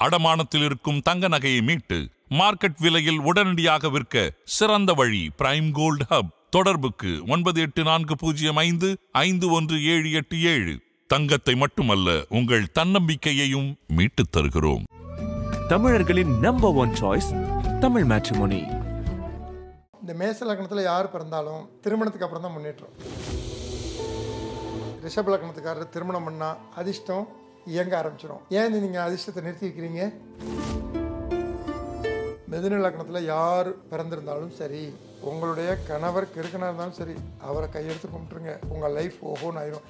அடமானத்தில் இருக்கும் தங்க நகையை மீட்டு மார்க்கெட் விலையில் உடனடியாக விற்க சிறந்த வழி பிரைம் கோல்ட் ஹப். தொடர்புக்கு 9840551787. தங்கத்தை மட்டுமல்ல, உங்கள் தன்னம்பிக்கையையும் மீட்டுத் தருகிறோம். தமிழர்களின் நம்பர் 1 சாய்ஸ் தமிழ் மேட்ரிமோனி. இந்த மேச லக்னத்தில் யார் பிறந்தாலும் திருமணத்துக்கு அப்புறம் தான் முன்னேற்றம். ரிஷப லக்னத்துக்காரர் திருமணம் பண்ணால் அதிர்ஷ்டம் இயங்க ஆரம்பிச்சிடும். ஏன் நீங்கள் அதிர்ஷ்டத்தை நிறுத்தி வைக்கிறீங்க? மிதுன லக்னத்தில் யார் பிறந்திருந்தாலும் சரி, உங்களுடைய கணவர் கிறுக்கனாக இருந்தாலும் சரி, அவரை கையெடுத்து கும்பிட்டுருங்க. உங்கள் லைஃப் ஓஹோன்னு ஆயிரும்.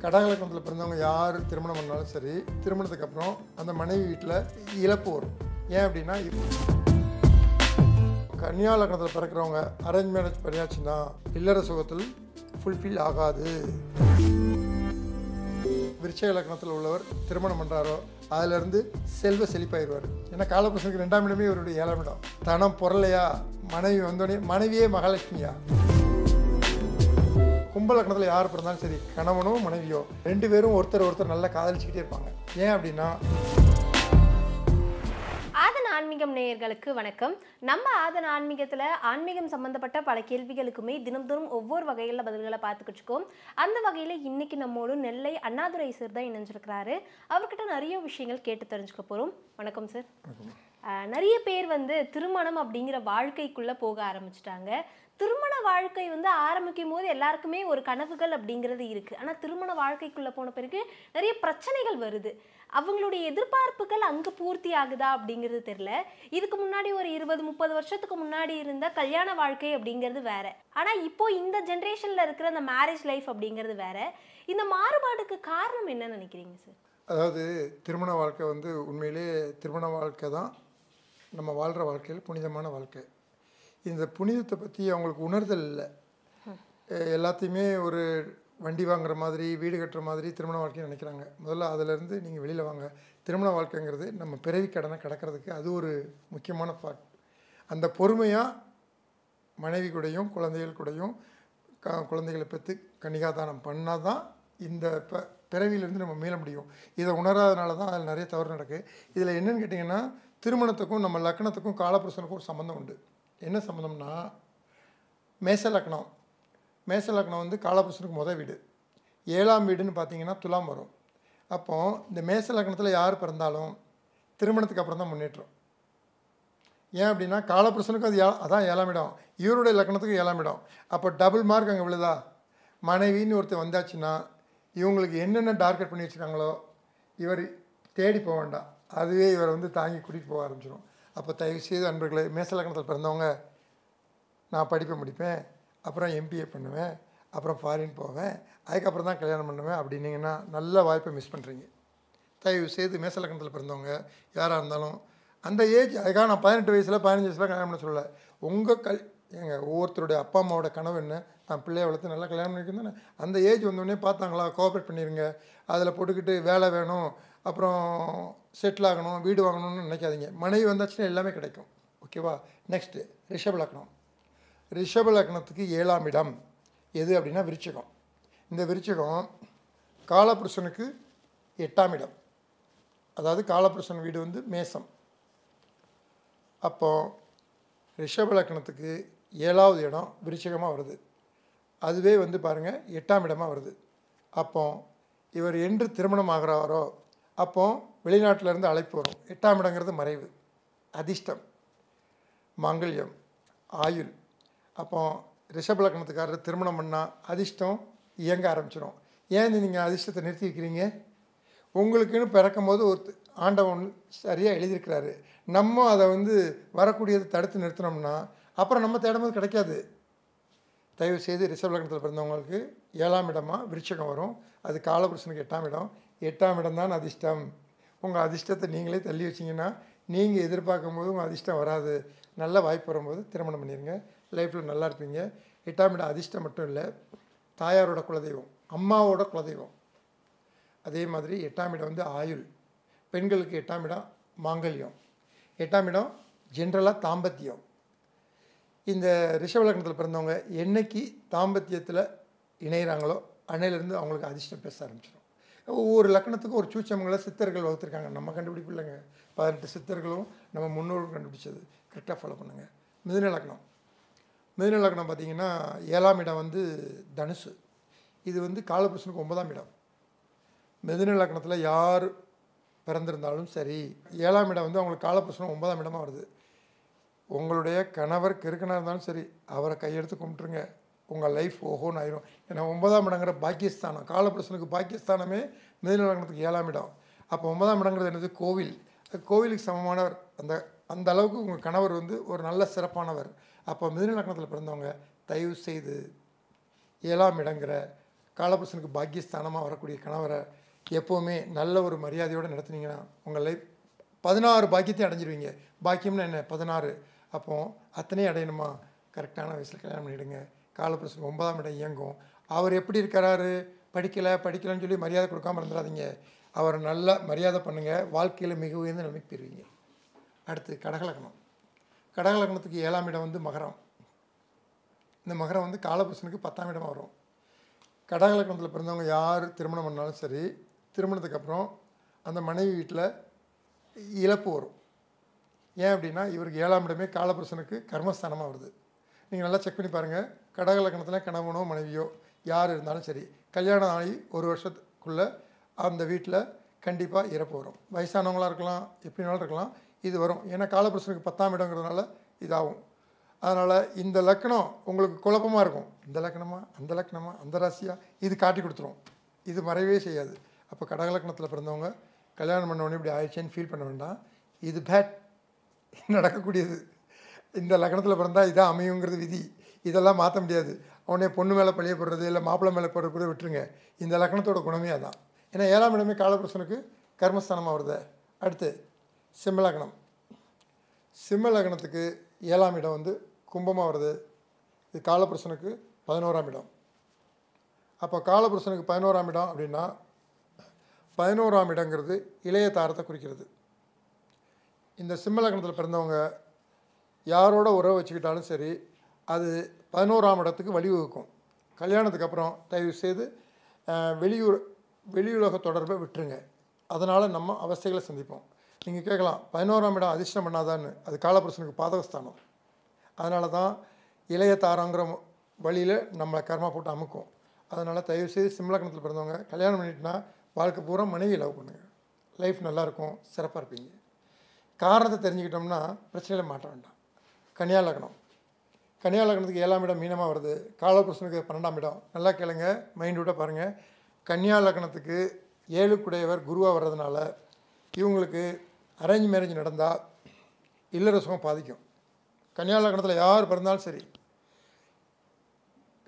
கடக லக்னத்தில் பிறந்தவங்க யார் திருமணம் பண்ணாலும் சரி, திருமணத்துக்கு அப்புறம் அந்த மனைவி வீட்டில் இழப்பு வரும். ஏன் அப்படின்னா, கன்னியா லக்னத்தில் பிறக்கிறவங்க அரேஞ்ச் மேரேஜ் பண்ணியாச்சுன்னா இல்லற சுகத்தில் ஃபுல்ஃபில் ஆகாது. விருச்சிக லக்னத்தில் உள்ளவர் திருமணம் பண்ணுறாரோ அதிலிருந்து செல்வ செழிப்பாயிடுவார். ஏன்னா காலபுருஷனுக்கு 2ஆம் இடமே இவருடைய 7ஆம் இடம். தனம் பொருளையா, மனைவி வந்தோடனே மனைவியே மகாலட்சுமியா. கும்ப லக்னத்தில் யார் பிறந்தாலும் சரி, கணவனோ மனைவியோ 2 பேரும் ஒருத்தர் நல்லா காதலிச்சுக்கிட்டே இருப்பாங்க. ஏன் அப்படின்னா, ஆதன் ஆன்மீகம் நேயர்களுக்கு வணக்கம். நம்ம ஆதன் ஆன்மீகத்தில் ஆன்மீகம் சம்பந்தப்பட்ட பல கேள்விகளுக்குமே தினம்தோறும் ஒவ்வொரு வகையில் பதில்களை பார்த்துக்கிட்டு இருக்கோம். அந்த வகையில் இன்னைக்கு நம்மோடு நெல்லை அண்ணாதுரை சார் தான் இணைஞ்சிருக்கிறாரு. அவர்கிட்ட நிறைய விஷயங்கள் கேட்டு தெரிஞ்சுக்க போகிறோம். வணக்கம் சார். நிறைய பேர் திருமணம் அப்படிங்கிற வாழ்க்கைக்குள்ளே போக ஆரம்பிச்சிட்டாங்க. திருமண வாழ்க்கை ஆரம்பிக்கும் போது எல்லாருக்குமே ஒரு கனவுகள் அப்படிங்கிறது இருக்குது. ஆனால் திருமண வாழ்க்கைக்குள்ளே போன பிறகு நிறைய பிரச்சனைகள் வருது. அவங்களுடைய எதிர்பார்ப்புகள் அங்கே பூர்த்தி ஆகுதா அப்படிங்கிறது தெரியல. இதுக்கு முன்னாடி ஒரு 20-30 வருஷத்துக்கு முன்னாடி இருந்த கல்யாண வாழ்க்கை அப்படிங்கிறது வேற. ஆனால் இப்போ இந்த ஜென்ரேஷனில் இருக்கிற அந்த மேரேஜ் லைஃப் அப்படிங்கிறது வேற. இந்த மாறுபாடுக்கு காரணம் என்னன்னு நினைக்கிறீங்க சார்? அதாவது திருமண வாழ்க்கை உண்மையிலே திருமண வாழ்க்கை தான் நம்ம வாழ்கிற வாழ்க்கையில் புனிதமான வாழ்க்கை. இந்த புனிதத்தை பற்றி அவங்களுக்கு உணர்தல் இல்லை. எல்லாத்தையுமே ஒரு வண்டி வாங்குற மாதிரி, வீடு கட்டுற மாதிரி திருமண வாழ்க்கையை நினைக்கிறாங்க. முதல்ல அதிலேருந்து நீங்கள் வெளியில் வாங்க. திருமண வாழ்க்கைங்கிறது நம்ம பிறவி கடனை கடக்கிறதுக்கு அது ஒரு முக்கியமான பார்ட். அந்த பொறுமையாக மனைவி கூடயும் குழந்தைகள் கூடயும் குழந்தைகளை பெற்று கன்னிகாதானம் பண்ணால் தான் இந்த பிறவியிலேருந்து நம்ம மீள முடியும். இதை உணராதனால தான் அதில் நிறைய தவறு நடக்குது. இதில் என்னென்னு கேட்டிங்கன்னா, திருமணத்துக்கும் நம்ம லக்னத்துக்கும் காலபுருஷனுக்கும் ஒரு சம்மந்தம் உண்டு. என்ன சம்மந்தம்னா, மேச லக்னம் காலபுருஷனுக்கு முதல் வீடு. 7ஆம் வீடுன்னு பார்த்தீங்கன்னா துலாம் வரும். அப்போது இந்த மேச லக்னத்தில் யார் பிறந்தாலும் திருமணத்துக்கு அப்புறம் தான் முன்னேற்றம். ஏன் அப்படின்னா, காலபுருஷனுக்கு அதான் 7ஆம் இடம், இவருடைய லக்னத்துக்கு 7ஆம் இடம். அப்போ டபுள் மார்க் அங்கே விழுதா. மனைவின்னு ஒருத்தர் வந்தாச்சுன்னா இவங்களுக்கு என்னென்ன டார்கெட் பண்ணி வச்சுருக்காங்களோ இவர் தேடி போக வேண்டாம், அதுவே இவரை தாங்கி கூட்டிகிட்டு போக ஆரம்பிச்சிடும். அப்போ தயவுசெய்து அன்பர்களே, மேச லக்னத்தில் பிறந்தவங்க, நான் படிப்பை முடிப்பேன், அப்புறம் எம்பிஏ பண்ணுவேன், அப்புறம் ஃபாரின் போவேன், அதுக்கப்புறம் தான் கல்யாணம் பண்ணுவேன் அப்படின்னீங்கன்னா நல்ல வாய்ப்பை மிஸ் பண்ணுறீங்க. தயவுசெய்து மேச லக்னத்தில் பிறந்தவங்க யாராக இருந்தாலும் அந்த ஏஜ், அதுக்காக நான் 18 வயசில் 15 வயசில் கல்யாணம் பண்ண சொல்லலை. உங்கள் ஒவ்வொருத்தருடைய அப்பா அம்மாவோட கனவு என்ன, தான் பிள்ளையை வளர்த்து நல்லா கல்யாணம் பண்ணியிருக்கேன் தானே. அந்த ஏஜ் வந்தோடனே பார்த்தாங்களா, கோஆப்ரேட் பண்ணிடுங்க. அதில் போட்டுக்கிட்டு வேலை வேணும், அப்புறம் செட்டில் ஆகணும், வீடு வாங்கணும்னு நினைக்காதீங்க. மனைவி வந்தாச்சுன்னா எல்லாமே கிடைக்கும். ஓகேவா? நெக்ஸ்ட்டு ரிஷப லக்னம். ரிஷப லக்னத்துக்கு 7ஆம் இடம் எது அப்படின்னா விருச்சிகம். இந்த விருச்சிகம் காலபுருஷனுக்கு 8ஆம் இடம். அதாவது காலபுருஷன் வீடு மேசம். அப்போது ரிஷப லக்னத்துக்கு 7ஆவது இடம் விருச்சிகமாக வருது. அதுவே பாருங்கள் 8ஆம் இடமாக வருது. அப்போ இவர் என்று திருமணம் ஆகிறாரோ அப்போ வெளிநாட்டிலேருந்து அழைப்பு வரும். 8ஆம் இடங்கிறது மறைவு, அதிர்ஷ்டம், மாங்கல்யம், ஆயுள். அப்போ ரிஷப லக்னத்துக்காரர் திருமணம் பண்ணால் அதிர்ஷ்டம் இயங்க ஆரம்பிச்சிடும். ஏன் நீங்கள் அதிர்ஷ்டத்தை நிறுத்தி வைக்கிறீங்க? உங்களுக்குன்னு பிறக்கும் போது ஒரு ஆண்டவன் சரியாக எழுதியிருக்கிறாரு. நம்ம அதை வரக்கூடியதை தடுத்து நிறுத்தினோம்னா அப்புறம் நம்ம தேடும்போது கிடைக்காது. தயவுசெய்து ரிஷப லக்னத்தில் பிறந்தவங்களுக்கு 7ஆம் இடமாக விருச்சிகம் வரும். அது காலபுருஷனுக்கு 8ஆம் இடம். 8ஆம் இடம் தான் அதிர்ஷ்டம். உங்கள் அதிர்ஷ்டத்தை நீங்களே தள்ளி வச்சிங்கன்னா நீங்கள் எதிர்பார்க்கும் போது உங்கள் அதிர்ஷ்டம் வராது. நல்ல வாய்ப்பு வரும்போது திருமணம் பண்ணிடுங்க, லைஃப்பில் நல்லா இருப்பீங்க. 8ஆம் இடம் அதிர்ஷ்டம் மட்டும் இல்லை, தாயாரோட குலதெய்வம், அம்மாவோட குலதெய்வம். அதே மாதிரி 8ஆம் இடம் ஆயுள். பெண்களுக்கு 8ஆம் இடம் மாங்கல்யம். 8ஆம் இடம் ஜென்ரலாக தாம்பத்தியம். இந்த ரிஷப லக்னத்தில் பிறந்தவங்க என்னைக்கு தாம்பத்தியத்தில் இணைகிறாங்களோ அன்னையிலேருந்து அவங்களுக்கு அதிர்ஷ்டம் பேச ஆரம்பிச்சிடும். ஒவ்வொரு லக்கணத்துக்கும் ஒரு சூச்சமங்களை சித்தர்கள் வகுத்துருக்காங்க. நம்ம கண்டுபிடிப்பு இல்லைங்க. 18 சித்தர்களும் நம்ம முன்னோர்கள் கண்டுபிடிச்சது. கரெக்டாக ஃபாலோ பண்ணுங்கள். மிதுன லக்னம். மிதுன லக்னம் பார்த்தீங்கன்னா 7ஆம் இடம் வந்து தனுசு. இது வந்து காலபுருஷனுக்கு 9ஆம் இடம். மிதுன லக்னத்தில் யார் பிறந்திருந்தாலும் சரி, 7ஆம் இடம் வந்து அவங்களுக்கு காலபுருஷனும் 9ஆம் இடமாக வருது. உங்களுடைய கணவர் கிறுக்கனாக இருந்தாலும் சரி, அவரை கையெடுத்து கும்பிட்டுருங்க. உங்கள் லைஃப் ஓஹோன்னு ஆயிரும். ஏன்னா 9ஆம் இடங்கிற பாக்கியஸ்தானம், காலபுருஷனுக்கு பாக்கியஸ்தானமே மிதுன லக்னத்துக்கு 7ஆம் இடம். அப்போ 9ஆம் இடங்கிறது என்னது? கோவில். கோவிலுக்கு சமமானவர். அந்த அளவுக்கு உங்கள் கணவர் வந்து ஒரு நல்ல சிறப்பானவர். அப்போ மிதுன லக்னத்தில் பிறந்தவங்க தயவு செய்து 7ஆம் இடங்கிற காலபுருஷனுக்கு பாக்கியஸ்தானமாக வரக்கூடிய கணவரை எப்போவுமே நல்ல ஒரு மரியாதையோடு நடத்துனீங்கன்னா உங்கள் லைஃப் 16 பாக்கியத்தையும் அடைஞ்சிருவீங்க. பாக்கியம்னு என்ன? 16. அப்போது அத்தனையும் அடையணுமா? கரெக்டான வயசில் கல்யாணம் பண்ணிவிடுங்க. காலபுருஷனுக்கு 9ஆம் இடம் இயங்கும். அவர் எப்படி இருக்கிறாரு, படிக்கலைன்னு சொல்லி மரியாதை கொடுக்காமல் இருந்துடாதீங்க. அவர் நல்லா மரியாதை பண்ணுங்கள். வாழ்க்கையில் மிக உயர்ந்த நிலைமைக்கு பெறுவீங்க. அடுத்து கடகலக்கணம். கடகலக்கணத்துக்கு 7ஆம் இடம் வந்து மகரம். இந்த மகரம் வந்து காலபுருஷனுக்கு 10ஆம் இடமாக வரும். கடகலக்கணத்தில் பிறந்தவங்க யார் திருமணம் பண்ணாலும் சரி, திருமணத்துக்கு அப்புறம் அந்த மனைவி வீட்டில் இழப்பு வரும். ஏன் அப்படின்னா இவருக்கு 7ஆம் இடமே காலபுருஷனுக்கு கர்மஸ்தானமாக வருது. நீங்கள் நல்லா செக் பண்ணி பாருங்கள். கடகலக்கணத்தில் கணவனோ மனைவியோ யார் இருந்தாலும் சரி, கல்யாணம் ஆகி ஒரு வருஷத்துக்குள்ளே அந்த வீட்டில் கண்டிப்பாக இறப்பு வரும். வயசானவங்களாக இருக்கலாம், எப்படினாலும் இருக்கலாம், இது வரும். ஏன்னா காலபுருஷனுக்கு 10ஆம் இடங்கிறதுனால இதாகும். அதனால் இந்த லக்கணம் உங்களுக்கு குழப்பமாக இருக்கும். இந்த லக்கணமா, அந்த லக்கணமா, அந்த ராசியா, இது காட்டி கொடுத்துரும். இது மறைவே செய்யாது. அப்போ கடகலக்கணத்தில் பிறந்தவங்க கல்யாணம் பண்ண உடனே இப்படி ஆயிடுச்சேன்னு ஃபீல் பண்ண வேண்டாம். இது பேட், நடக்கக்கூடியது. இந்த லக்கணத்தில் பிறந்தால் இதான் அமையுங்கிறது விதி. இதெல்லாம் மாற்ற முடியாது. அவனே பொண்ணு மேலே பழிய போடுறது இல்லை மாப்பிள்ளை மேலே போடுறது கூட விட்டுருங்க. இந்த லக்கணத்தோட குணமே அதான். ஏன்னா 7ஆம் இடமே காலபுருஷனுக்கு கர்மஸ்தானமாக வருது. அடுத்து சிம்ம லக்னம். சிம்ம லக்னத்துக்கு 7ஆம் இடம் வந்து கும்பமாக வருது. இது காலபுருஷனுக்கு 11ஆம் இடம். அப்போ காலபுருஷனுக்கு 11ஆம் இடம் அப்படின்னா 11ஆம் இடங்கிறது இளைய தாரத்தை குறிக்கிறது. இந்த சிம்ம லக்னத்தில் பிறந்தவங்க யாரோட உறவு வச்சுக்கிட்டாலும் சரி, அது 11ஆம் இடத்துக்கு வழிவகுக்கும். கல்யாணத்துக்கு அப்புறம் தயவு செய்து வெளியுலக தொடர்பை விட்டுருங்க. அதனால் நம்ம அவஸ்தைகளை சந்திப்போம். நீங்கள் கேட்கலாம், 11ஆம் இடம் அதிர்ஷ்டம் பண்ணாதான்னு. அது காலபுருஷனுக்கு பாதகஸ்தானம். அதனால தான் இளைய தாரங்கிற வழியில் நம்மளை கர்மா போட்டு அமுக்கும். அதனால் தயவுசெய்து சிம்ம லக்னத்தில் பிறந்தவங்க கல்யாணம் பண்ணிட்டுனா வாழ்க்கை பூரா மனைவி லவ் பண்ணுங்கள். லைஃப் நல்லாயிருக்கும், சிறப்பாக இருப்பீங்க. காரணத்தை தெரிஞ்சுக்கிட்டோம்னா பிரச்சனையில் மாட்ட வேண்டாம். கன்னியா லக்னம். கன்னியா லக்னத்துக்கு 7ஆம் இடம் மீனமாக வருது. காலபுருஷனுக்கு 12ஆம் இடம். நல்லா கேளுங்க, மைண்ட் விட்டால் பாருங்கள். கன்னியா லக்னத்துக்கு 7க்குடையவர் குருவாக வர்றதுனால இவங்களுக்கு அரேஞ்ச் மேரேஜ் நடந்தால் இல்லற சுகம் பாதிக்கும். கன்னியா லக்னத்தில் யார் பிறந்தாலும் சரி,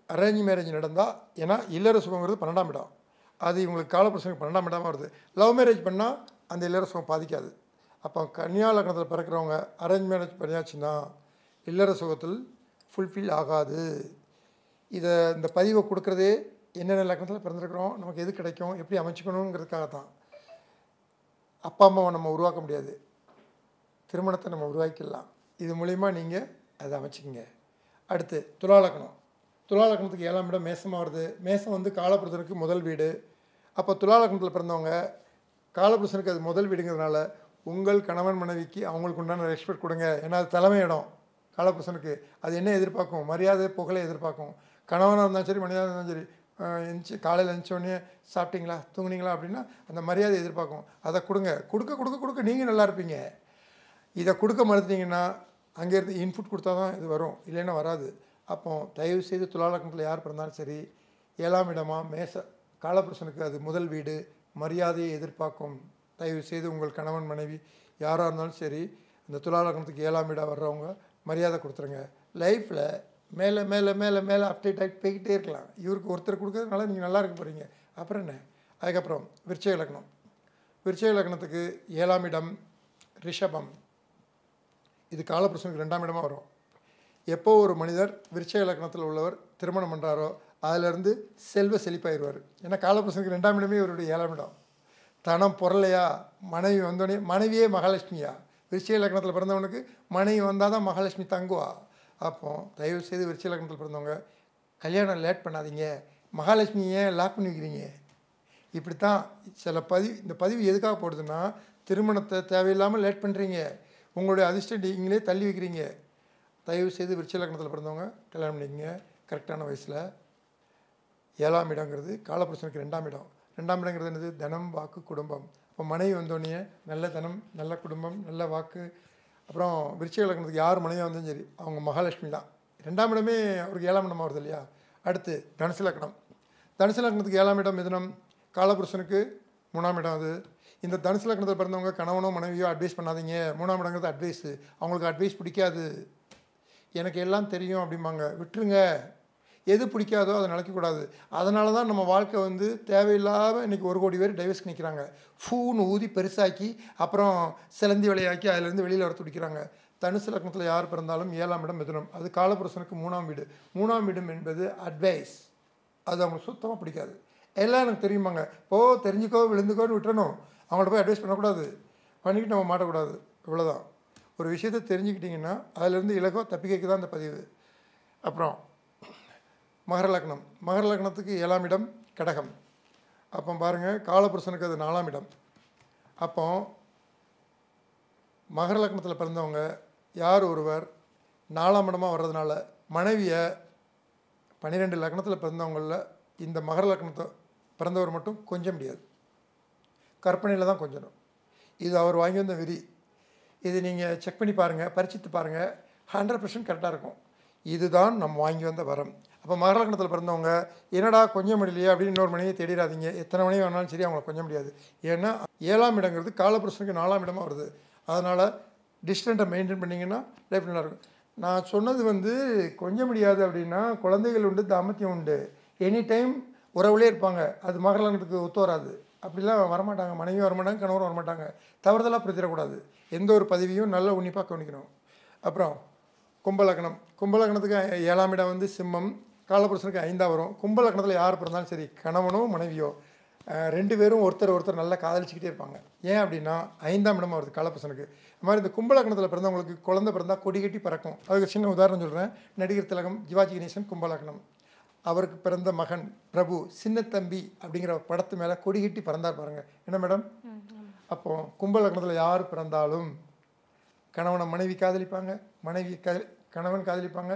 அரேஞ்ச் மேரேஜ் நடந்தால், ஏன்னா இல்லற சுகங்கிறது 12ஆம் இடம், அது இவங்களுக்கு காலபுருஷனுக்கு 12ஆம் இடமாக வருது. லவ் மேரேஜ் பண்ணால் அந்த இல்லற சுகம் பாதிக்காது. அப்போ கன்னியா லக்னத்தில் பிறக்கிறவங்க அரேஞ்ச் மேரேஜ் பண்ணியாச்சுன்னா இல்லற சுகத்தில் ஃபுல்ஃபில் ஆகாது. இந்த பதிவை கொடுக்குறதே என்னென்ன லக்னத்தில் பிறந்திருக்கிறோம், நமக்கு எது கிடைக்கும், எப்படி அமைச்சிக்கணுங்கிறதுக்காக தான். அப்பா அம்மாவை நம்ம உருவாக்க முடியாது, திருமணத்தை நம்ம உருவாக்கிடலாம். இது மூலிமா நீங்கள் அதை அமைச்சிக்கங்க. அடுத்து துலா லக்னம். துலா லக்னத்துக்கு 7ஆம் இடம் மேசமாக வருது. மேசம் வந்து காலபுருஷனுக்கு முதல் வீடு. அப்போ துலா லக்னத்தில் பிறந்தவங்க காலபுருஷனுக்கு அது முதல் வீடுங்கிறதுனால உங்கள் கணவன் மனைவிக்கு அவங்களுக்கு உண்டான ரெஸ்பெக்ட் கொடுங்க. ஏன்னா அது தலைமை இடம் காலபுருஷனுக்கு. அது என்ன எதிர்பார்க்கும்? மரியாதை, புகழை எதிர்பார்க்கும். கணவனாக இருந்தாலும் சரி, மனிதனாக இருந்தாலும் சரி, காலையில் எழுந்தோடனே சாப்பிட்டீங்களா, தூங்குனீங்களா அப்படின்னா அந்த மரியாதை எதிர்பார்க்கும். அதை கொடுங்க. கொடுக்க நீங்கள் நல்லா இருப்பீங்க. இதை கொடுக்க மறுத்தீங்கன்னா அங்கேருந்து இன்புட் கொடுத்தா தான் இது வரும், இல்லைன்னா வராது. அப்போ தயவுசெய்து துலா லக்னத்தில் யார் பிறந்தாலும் சரி, 7ஆம் இடமா காலபுருஷனுக்கு அது முதல் வீடு, மரியாதையை எதிர்பார்க்கும். தயவுசெய்து உங்கள் கணவன் மனைவி யாராக இருந்தாலும் சரி, இந்த துலா லக்னத்துக்கு 7ஆம் இடம் வர்றவங்க மரியாதை கொடுத்துருங்க. லைஃப்பில் மேலே மேலே மேலே மேலே அப்டேட் ஆகிட்டு போய்கிட்டே இருக்கலாம். இவருக்கு ஒருத்தர் கொடுக்கறதுனால நீங்கள் நல்லா இருக்க போகிறீங்க. அப்புறம் என்ன? அதுக்கப்புறம் விருச்சிக லக்னம். விருச்சிக லக்னத்துக்கு 7ஆம் இடம் ரிஷபம். இது காலபுருஷனுக்கு 2ஆம் இடமாக வரும். எப்போ ஒரு மனிதர் விருச்சிக லக்னத்தில் உள்ளவர் திருமணம் பண்ணுறாரோ அதிலேருந்து செல்வ செழிப்பாயிடுவார். ஏன்னா காலபுருஷனுக்கு 2ஆம் இடமே இவருடைய 7ஆம் இடம். தனம் பொருளையா, மனைவி வந்தோடனே, மனைவியே மகாலட்சுமியா. விருச்சிக லக்னத்தில் பிறந்தவனுக்கு மனைவி வந்தால் தான் மகாலட்சுமி தங்குவா. அப்போ தயவுசெய்து விருச்சிக லக்னத்தில் பிறந்தவங்க கல்யாணம் லேட் பண்ணாதீங்க. மகாலட்சுமி ஏன் லாக் பண்ணி வைக்கிறீங்க? இப்படித்தான் சில இந்த பதிவு எதுக்காக போடுதுன்னா, திருமணத்தை தேவையில்லாமல் லேட் பண்ணுறீங்க, உங்களுடைய அதிர்ஷ்டம் நீங்களே தள்ளி வைக்கிறீங்க. தயவு செய்து விருச்சிக லக்னத்தில் பிறந்தவங்க கல்யாணம் பண்ணிக்கங்க கரெக்டான வயசில். 7ஆம் இடங்கிறது காலபுருஷனுக்கு 2ஆம் இடம். 2ஆம் இடங்கிறது என்னது? தனம், வாக்கு, குடும்பம். இப்போ மனைவி வந்தோடனே நல்ல தனம், நல்ல குடும்பம், நல்ல வாக்கு. அப்புறம் விருச்சிக லக்னத்துக்கு யார் மனைவியாக வந்தாலும் சரி அவங்க மகாலட்சுமி தான். 2ஆம் இடமே அவருக்கு 7ஆம் இடமாக வருது இல்லையா? அடுத்து தனுசு லக்னம். தனுசு லக்னத்துக்கு 7ஆம் இடம் மிதுனம், காலபுருஷனுக்கு 3ஆம் இடம். அது இந்த தனுசு லக்னத்தில் பிறந்தவங்க கணவனோ மனைவியோ அட்வைஸ் பண்ணாதீங்க. 3ஆம் இடங்கிறது அட்வைஸு. அவங்களுக்கு அட்வைஸ் பிடிக்காது. எனக்கு எல்லாம் தெரியும் அப்படிம்பாங்க. விட்டுருங்க. எது பிடிக்காதோ அதை நினைக்கக்கூடாது. அதனால தான் நம்ம வாழ்க்கை வந்து தேவையில்லாமல் இன்றைக்கி 1 கோடி பேர் டைவர்ஸ்க்கு நிற்கிறாங்க. ஃபூன்னு ஊதி பெருசாக்கி அப்புறம் சிலந்தி விளையாக்கி அதிலேருந்து வெளியில் வர துடிக்கிறாங்க. தனுசு லக்னத்தில் யார் பிறந்தாலும் 7ஆம் இடம் மிதுனம். அது காலபுருஷனுக்கு 3ஆம் வீடு. 3ஆம் வீடு என்பது அட்வைஸ். அது அவங்களுக்கு சுத்தமாக பிடிக்காது. எல்லாம் எனக்கு தெரியுமாங்க. தெரிஞ்சுக்கோ விழுந்துக்கோன்னு விட்டுறணும். அவங்கள்ட்ட போய் அட்வைஸ் பண்ணக்கூடாது, பண்ணிக்கிட்டு நம்ம மாட்டக்கூடாது. இவ்வளோதான். ஒரு விஷயத்தை தெரிஞ்சுக்கிட்டிங்கன்னா அதிலேருந்து இலகோ தப்பிக்கைக்கு தான் இந்த பதிவு. அப்புறம் மகர லக்னம். மகர லக்னத்துக்கு 7ஆம் இடம் கடகம். அப்போ பாருங்கள், காலபுருஷனுக்கு அது 4ஆம் இடம். அப்போ மகர லக்னத்தில் பிறந்தவங்க யார் ஒருவர் 4ஆம் இடமாக வர்றதுனால மனைவியை 12 லக்னத்தில் பிறந்தவங்களில் இந்த மகர லக்னத்தை பிறந்தவர் மட்டும் கொஞ்சம் முடியாது. கற்பனையில் தான் கொஞ்சணும். இது அவர் வாங்கி வந்த விதி. இது நீங்கள் செக் பண்ணி பாருங்கள், பரிச்சித்து பாருங்கள், 100% கரெக்டாக இருக்கும். இதுதான் நம்ம வாங்கி வந்த வரம். அப்போ மகர லக்னத்தில் பிறந்தவங்க என்னடா கொஞ்சம் முடியலையே அப்படின்னு இன்னொரு மனைவியை தேடிடாதீங்க. எத்தனை மனைவி வேணாலும் சரி அவங்கள கொஞ்சம் முடியாது. ஏன்னா 7ஆம் இடங்கிறது காலபுருஷனுக்கு 4ஆம் இடமாக வருது. அதனால் டிஸ்டன்ட்டை மெயின்டைன் பண்ணிங்கன்னா லைஃப் நல்லாயிருக்கும். நான் சொன்னது வந்து கொஞ்சம் முடியாது அப்படின்னா குழந்தைகள் உண்டு, தாம்பத்தியம் உண்டு, எனி டைம் உறவுலே இருப்பாங்க. அது மகர லக்னத்துக்கு ஒத்து வராது. அப்படிலாம் வரமாட்டாங்க. மனைவியும் வரமாட்டாங்க, கணவரும் வரமாட்டாங்க. தவறுதலாக பிரித்திடக்கூடாது. எந்த ஒரு பதிவையும் நல்லா உன்னிப்பாக கவனிக்கணும். அப்புறம் கும்பலக்னம். கும்பலக்னத்துக்கு 7ஆம் இடம் வந்து சிம்மம், காலபுருஷனுக்கு 5ஆம் வரும். கும்பலக்னத்தில் யார் பிறந்தாலும் சரி கணவனோ மனைவியோ 2 பேரும் ஒருத்தர் நல்லா காதலிச்சிக்கிட்டே இருப்பாங்க. ஏன் அப்படின்னா 5ஆம் இடமாக வருது காலபுருஷனுக்கு. அது மாதிரி இந்த கும்பலக்னத்தில் பிறந்தவங்களுக்கு குழந்தை பிறந்தால் கொடி கட்டி பறக்கும். அதுக்கு சின்ன உதாரணம் சொல்கிறேன். நடிகர் திலகம் சிவாஜி கணேசன் கும்பலக்னம். அவருக்கு பிறந்த மகன் பிரபு சின்னத்தம்பி அப்படிங்கிற படத்து மேலே கொடி கட்டி பறந்தார் பாருங்கள். என்ன மேடம்? அப்போது கும்பலக்னத்தில் யார் பிறந்தாலும் கணவனை மனைவி காதலிப்பாங்க, மனைவி கணவன் காதலிப்பாங்க.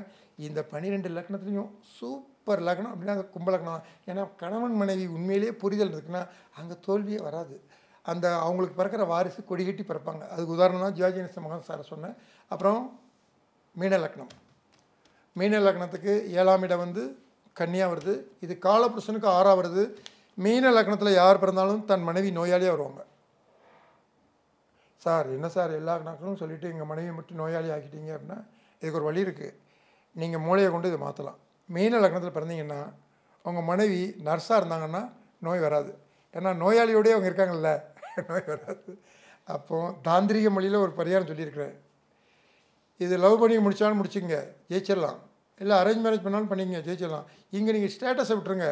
இந்த 12 லக்னத்துலேயும் சூப்பர் லக்னம் அப்படின்னா அது கும்பலக்னம். ஏன்னா கணவன் மனைவி உண்மையிலேயே புரிதல் இருக்குன்னா அங்கே தோல்வியே வராது. அந்த அவங்களுக்கு பிறக்கிற வாரிசு கொடி கட்டி பிறப்பாங்க. அதுக்கு உதாரணம் தான் சிவாஜி கணேசன் மகன் சாரை சொன்னேன். அப்புறம் மீன லக்னம். மீன லக்னத்துக்கு 7ஆம் இடம் வந்து கன்னியாக வருது. இது காலபுருஷனுக்கு 6ஆக வருது. மீன லக்னத்தில் யார் பிறந்தாலும் தன் மனைவி நோயாளியாக வருவாங்க. சார் என்ன சார் எல்லா கணக்கும் சொல்லிவிட்டு எங்கள் மனைவியை மட்டும் நோயாளி ஆக்கிட்டீங்க அப்படின்னா இதுக்கு ஒரு வழி இருக்குது. நீங்கள் மூளையை கொண்டு இதை மாற்றலாம். மீன லக்னத்தில் பிறந்தீங்கன்னா உங்கள் மனைவி நர்ஸாக இருந்தாங்கன்னா நோய் வராது. ஏன்னா நோயாளியோடய அவங்க இருக்காங்கல்ல, நோய் வராது. அப்போது தாந்திரிக மொழியில் ஒரு பரிகாரம் சொல்லியிருக்கிறேன். இது லவ் பண்ணி முடித்தாலும் முடிச்சுங்க, ஜெயிச்சிடலாம். இல்லை அரேஞ்ச் மேரேஜ் பண்ணாலும் பண்ணிங்க, ஜெயிச்சிடலாம். இங்கே நீங்கள் ஸ்டேட்டஸை விட்டுருங்க.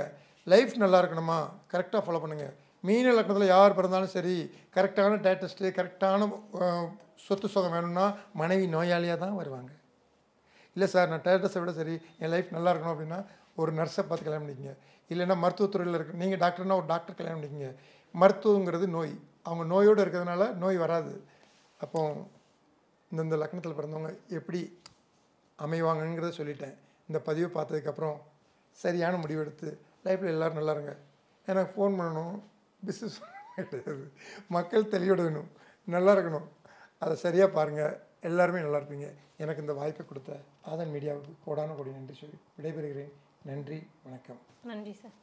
லைஃப் நல்லா இருக்கணுமா கரெக்டாக ஃபாலோ பண்ணுங்கள். மீன லக்னத்தில் யார் பிறந்தாலும் சரி கரெக்டான டேட்டஸ்ட்டு, கரெக்டான சொத்து சுகம் வேணும்னா மனைவி நோயாளியாக தான் வருவாங்க. இல்லை சார் நான் டேட்டஸை விட சரி என் லைஃப் நல்லா இருக்கணும் அப்படின்னா ஒரு நர்ஸை பார்த்து கல்யாணம் பண்ணிக்கங்க. இல்லைன்னா மருத்துவத்துறையில் இருக்கு, நீங்கள் டாக்டர்னா ஒரு டாக்டர் கல்யாணம் பண்ணிக்கங்க. மருத்துவங்கிறது நோய், அவங்க நோயோடு இருக்கிறதுனால நோய் வராது. அப்போ இந்தந்த லக்னத்தில் பிறந்தவங்க எப்படி அமைவாங்கங்கிறத சொல்லிட்டேன். இந்த பதிவை பார்த்ததுக்கப்புறம் சரியான முடிவெடுத்து லைஃப்பில் எல்லோரும் நல்லா இருங்க. எனக்கு ஃபோன் பண்ணணும், பிஸ்னஸ் கிடையாது, மக்கள் தெளிவோட வேணும், நல்லா இருக்கணும். அதை சரியாக பாருங்கள், எல்லாருமே நல்லா இருப்பீங்க. எனக்கு இந்த வாய்ப்பை கொடுத்த ஆதன் மீடியாவுக்கு கோடான கோடி நன்றி சொல்லி விடைபெறுகிறேன். நன்றி, வணக்கம். நன்றி சார்.